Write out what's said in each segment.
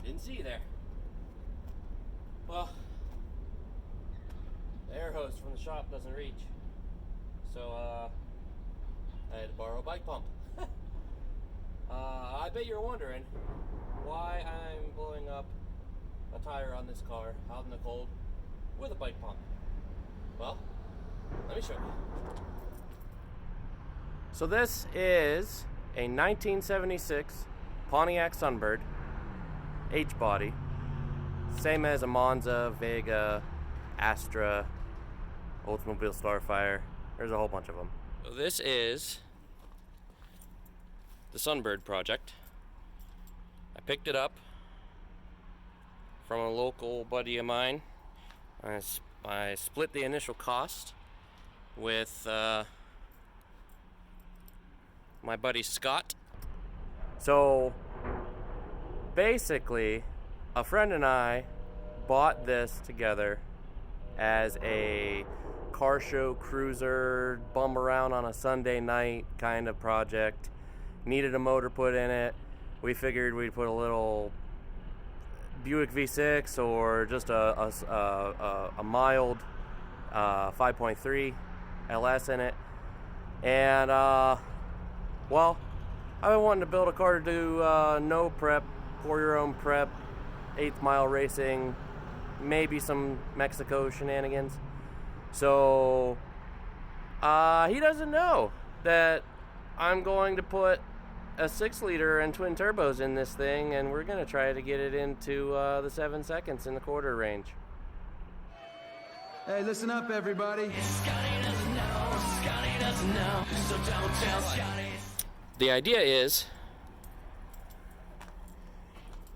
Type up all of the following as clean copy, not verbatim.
Didn't see you there. Well, the air hose from the shop doesn't reach. So, I had to borrow a bike pump. I bet you're wondering why I'm blowing up a tire on this car out in the cold with a bike pump. Well, let me show you. So this is a 1976 Pontiac Sunbird H-body. Same as a Monza, Vega, Astra, Oldsmobile Starfire. There's a whole bunch of them. So this is the Sunbird Project. I picked it up from a local buddy of mine. I split the initial cost with my buddy Scott. So basically, a friend and I bought this together as a car show cruiser, bum around on a Sunday night kind of project. Needed a motor put in it. We figured we'd put a little Buick V6 or just a mild 5.3 LS in it. And well, I've been wanting to build a car to do no prep, pour your own prep, 8th mile racing, maybe some Mexico shenanigans. So he doesn't know that I'm going to put a 6-liter and twin turbos in this thing, and we're going to try to get it into the 7 seconds in the quarter range. Hey, listen up, everybody. Scotty doesn't know, so don't tell Scotty. The idea is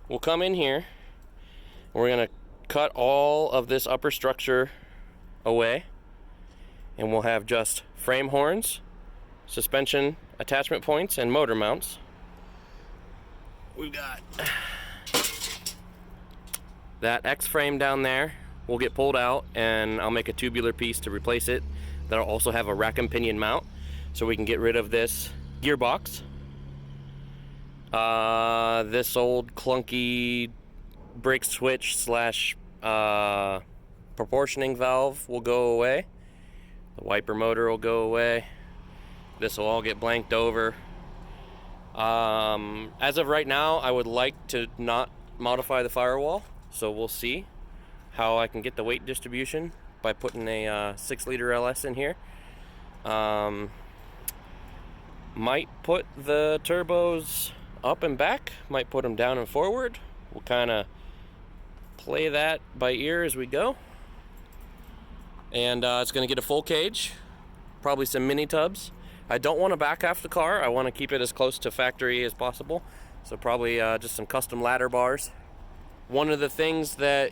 we'll come in here, we're going to cut all of this upper structure away, and we'll have just frame horns, suspension attachment points, and motor mounts. We've got that X frame down there will get pulled out, and I'll make a tubular piece to replace it. That'll also have a rack and pinion mount, so we can get rid of this gearbox. This old clunky brake switch slash proportioning valve will go away. The wiper motor will go away. This will all get blanked over. As of right now, I would like to not modify the firewall, so we'll see how I can get the weight distribution by putting a 6-liter LS in here. Might put the turbos up and back, might put them down and forward. We'll kind of play that by ear as we go. And it's going to get a full cage, probably some mini tubs. I don't want to back half the car. I want to keep it as close to factory as possible. So probably just some custom ladder bars. One of the things that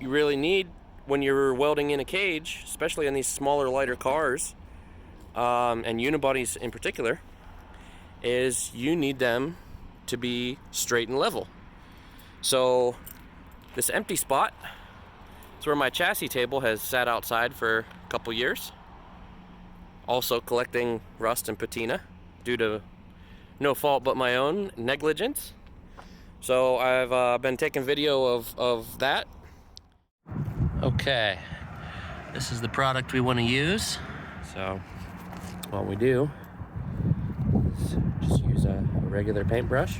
you really need when you're welding in a cage, especially on these smaller, lighter cars, and unibodies in particular, is you need them to be straight and level. So this empty spot, it's where my chassis table has sat outside for a couple years, also collecting rust and patina due to no fault but my own negligence. So I've been taking video of that. Okay, this is the product we want to use. So what we do is just use a regular paintbrush.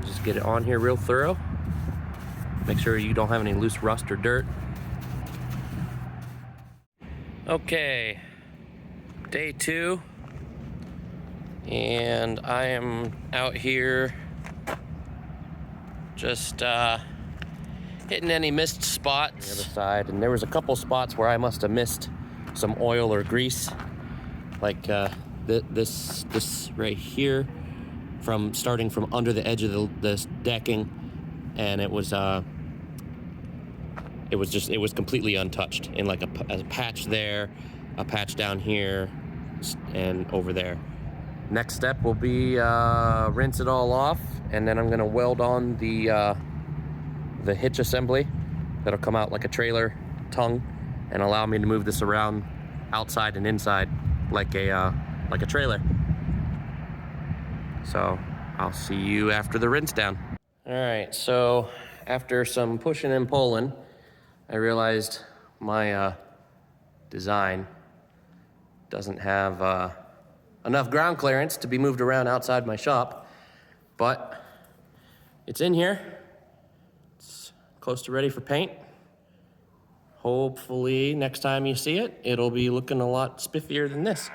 Just get it on here real thorough. Make sure you don't have any loose rust or dirt. Okay, day 2, and I am out here just hitting any missed spots on the other side, and there was a couple spots where I must have missed some oil or grease, like this right here, from starting from under the edge of this decking, and it was completely untouched, in like a patch there, a patch down here, and over there. Next step will be rinse it all off, and then I'm gonna weld on the hitch assembly that'll come out like a trailer tongue and allow me to move this around outside and inside like a trailer. So I'll see you after the rinse down. All right, so after some pushing and pulling, I realized my design doesn't have enough ground clearance to be moved around outside my shop, but it's in here. It's close to ready for paint. Hopefully next time you see it, it'll be looking a lot spiffier than this.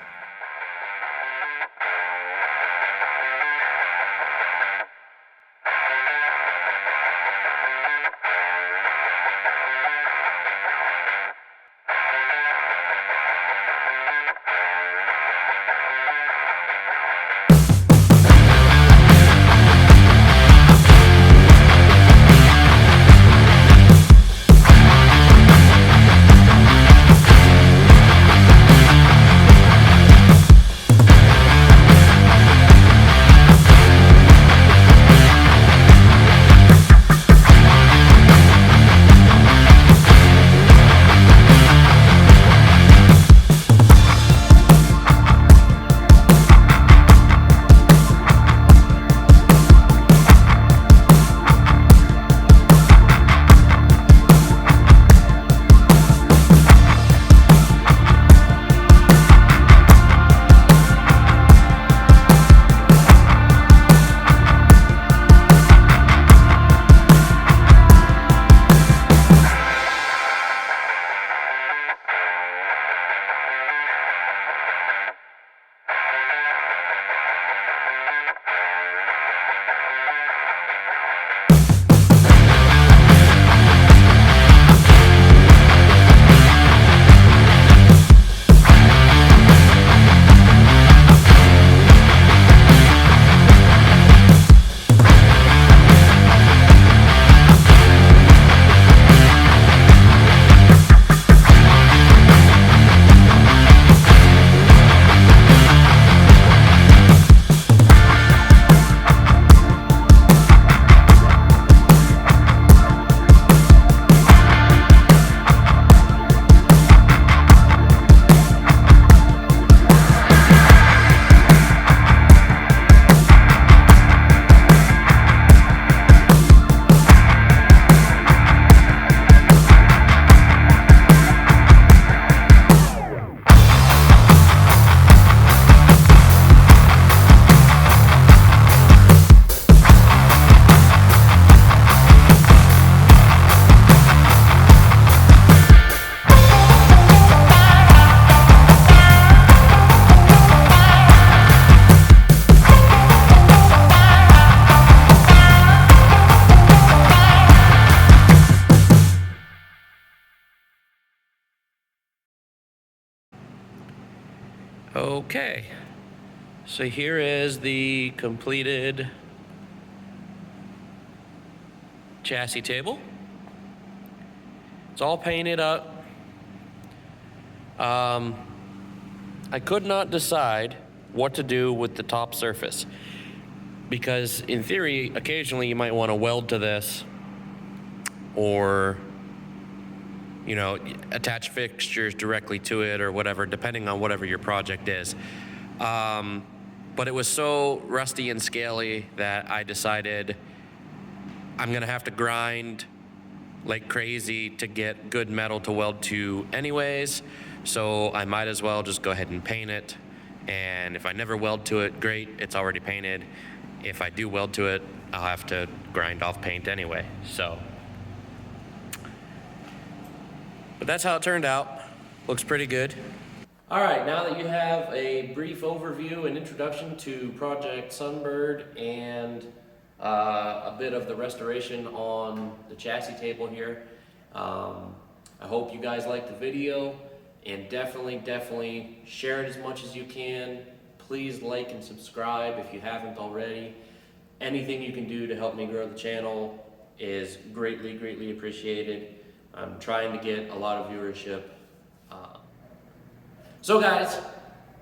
Okay, so here is the completed chassis table. It's all painted up. I could not decide what to do with the top surface because in theory, occasionally you might want to weld to this or attach fixtures directly to it or whatever, depending on whatever your project is. But it was so rusty and scaly that I decided I'm gonna have to grind like crazy to get good metal to weld to anyways, so I might as well just go ahead and paint it. And if I never weld to it, great, it's already painted. If I do weld to it, I'll have to grind off paint anyway, so. But that's how it turned out. Looks pretty good. All right, now that you have a brief overview and introduction to Project Sunbird and a bit of the restoration on the chassis table here, I hope you guys liked the video, and definitely share it as much as you can. Please like and subscribe if you haven't already. Anything you can do to help me grow the channel is greatly appreciated. I'm trying to get a lot of viewership. So guys,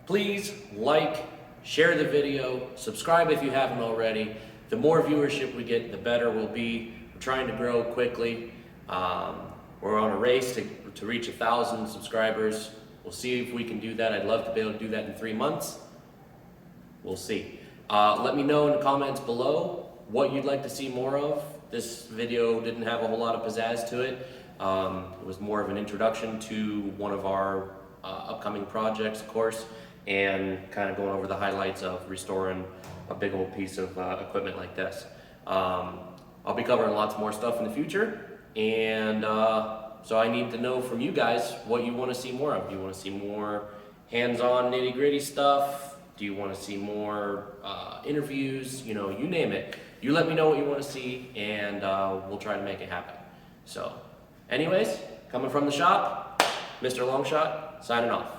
please like, share the video, subscribe if you haven't already. The more viewership we get, the better we'll be. We're trying to grow quickly. We're on a race to reach 1,000 subscribers. We'll see if we can do that. I'd love to be able to do that in 3 months. We'll see. Let me know in the comments below what you'd like to see more of. This video didn't have a whole lot of pizzazz to it. It was more of an introduction to one of our upcoming projects, of course, and kind of going over the highlights of restoring a big old piece of equipment like this. I'll be covering lots more stuff in the future, and so I need to know from you guys what you want to see more of. Do you want to see more hands-on nitty-gritty stuff? Do you want to see more interviews? You know, you name it. You let me know what you want to see, and we'll try to make it happen. So, anyways, coming from the shop, Mr. Longshot, signing off.